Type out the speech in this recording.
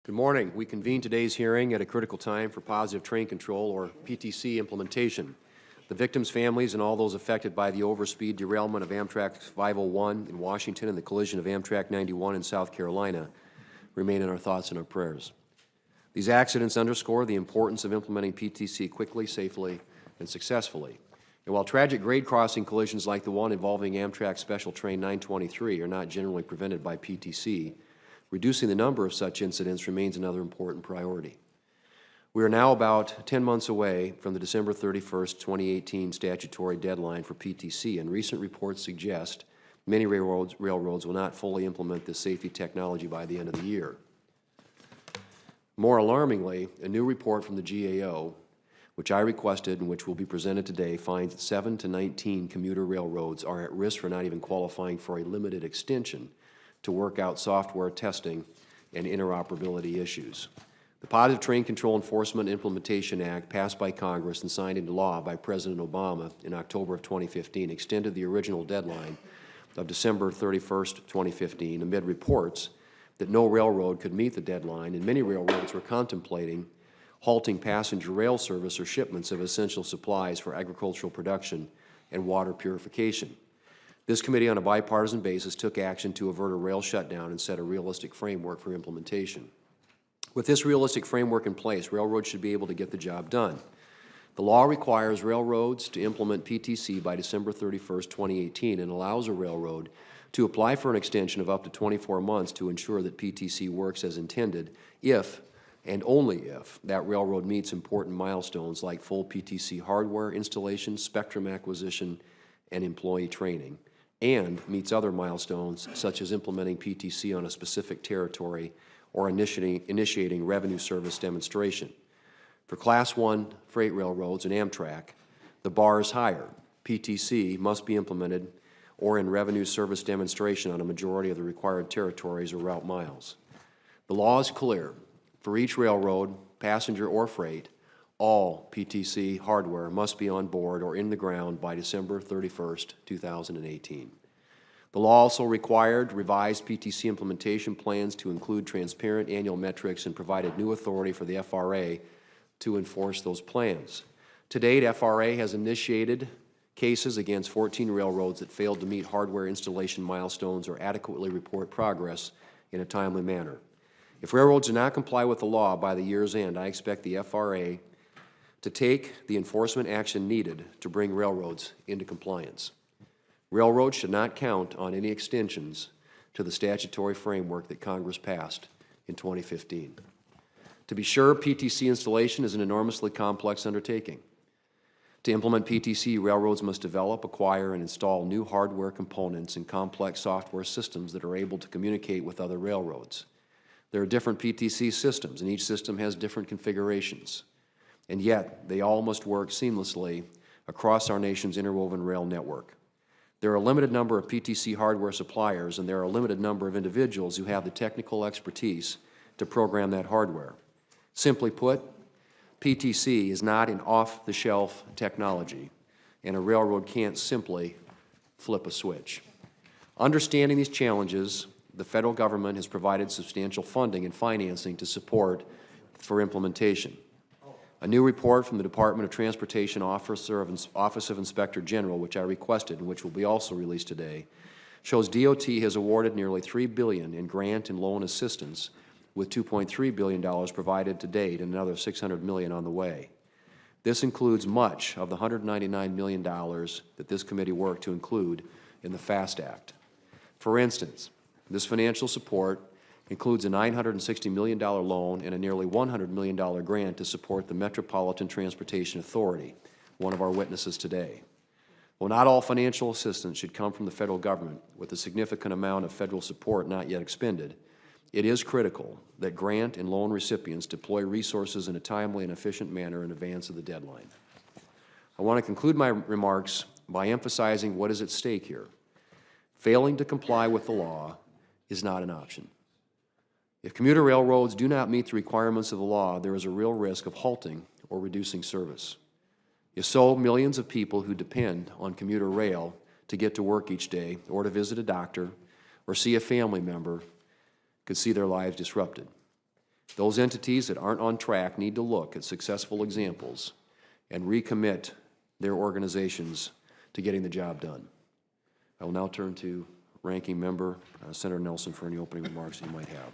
Good morning. We convene today's hearing at a critical time for positive train control, or PTC, implementation. The victims' families and all those affected by the overspeed derailment of Amtrak 501 in Washington and the collision of Amtrak 91 in South Carolina remain in our thoughts and our prayers. These accidents underscore the importance of implementing PTC quickly, safely, and successfully. And while tragic grade crossing collisions like the one involving Amtrak Special Train 923 are not generally prevented by PTC, reducing the number of such incidents remains another important priority. We are now about 10 months away from the December 31st, 2018 statutory deadline for PTC, and recent reports suggest many railroads will not fully implement this safety technology by the end of the year. More alarmingly, a new report from the GAO, which I requested and which will be presented today, finds that 7 to 19 commuter railroads are at risk for not even qualifying for a limited extension to work out software testing and interoperability issues. The Positive Train Control Enforcement Implementation Act, passed by Congress and signed into law by President Obama in October of 2015, extended the original deadline of December 31st, 2015, amid reports that no railroad could meet the deadline, and many railroads were contemplating halting passenger rail service or shipments of essential supplies for agricultural production and water purification. This committee, on a bipartisan basis, took action to avert a rail shutdown and set a realistic framework for implementation. With this realistic framework in place, railroads should be able to get the job done. The law requires railroads to implement PTC by December 31st, 2018, and allows a railroad to apply for an extension of up to 24 months to ensure that PTC works as intended if, and only if, that railroad meets important milestones like full PTC hardware installation, spectrum acquisition, and employee training, and meets other milestones such as implementing PTC on a specific territory or initiating revenue service demonstration. For Class 1 freight railroads and Amtrak, the bar is higher. PTC must be implemented or in revenue service demonstration on a majority of the required territories or route miles. The law is clear. For each railroad, passenger or freight, all PTC hardware must be on board or in the ground by December 31st, 2018. The law also required revised PTC implementation plans to include transparent annual metrics and provided new authority for the FRA to enforce those plans. To date, FRA has initiated cases against 14 railroads that failed to meet hardware installation milestones or adequately report progress in a timely manner. If railroads do not comply with the law by the year's end, I expect the FRA to take the enforcement action needed to bring railroads into compliance. Railroads should not count on any extensions to the statutory framework that Congress passed in 2015. To be sure, PTC installation is an enormously complex undertaking. To implement PTC, railroads must develop, acquire, and install new hardware components and complex software systems that are able to communicate with other railroads. There are different PTC systems, and each system has different configurations. And yet, they all must work seamlessly across our nation's interwoven rail network. There are a limited number of PTC hardware suppliers, and there are a limited number of individuals who have the technical expertise to program that hardware. Simply put, PTC is not an off-the-shelf technology, and a railroad can't simply flip a switch. Understanding these challenges, the federal government has provided substantial funding and financing to support for implementation. A new report from the Department of Transportation Office of Inspector General, which I requested and which will be also released today, shows DOT has awarded nearly $3 billion in grant and loan assistance, with $2.3 billion provided to date and another $600 million on the way. This includes much of the $199 million that this committee worked to include in the FAST Act. For instance, this financial support includes a $960 million loan and a nearly $100 million grant to support the Metropolitan Transportation Authority, one of our witnesses today. While not all financial assistance should come from the federal government, with a significant amount of federal support not yet expended, it is critical that grant and loan recipients deploy resources in a timely and efficient manner in advance of the deadline. I want to conclude my remarks by emphasizing what is at stake here. Failing to comply with the law is not an option. If commuter railroads do not meet the requirements of the law, there is a real risk of halting or reducing service. If so, millions of people who depend on commuter rail to get to work each day or to visit a doctor or see a family member could see their lives disrupted. Those entities that aren't on track need to look at successful examples and recommit their organizations to getting the job done. I will now turn to Ranking Member Senator Nelson for any opening remarks he might have.